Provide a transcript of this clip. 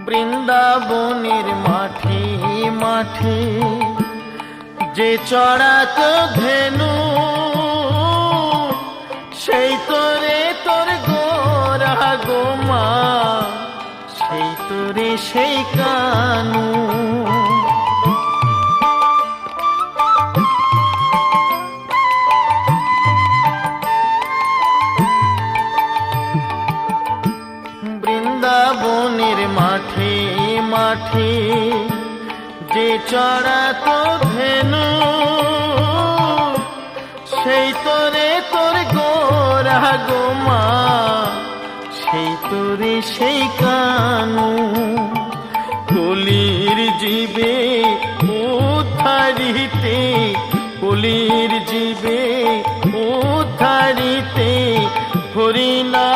বৃন্দাবনের মাঠে মাঠে যে চড়াত ধেনু, সেই তোরে তোর গোরা গোমা, সেই তোরে সেই কানু। বৃন্দাবনের মাঠে মাঠে যে চড়াত ধেনু, সেই তোরে তোর গোরা গোমা, সেই তোরে সেই কানু। কলির জীবে উদ্ধারিতে, কলির জীবে উদ্ধারিতে হরিনা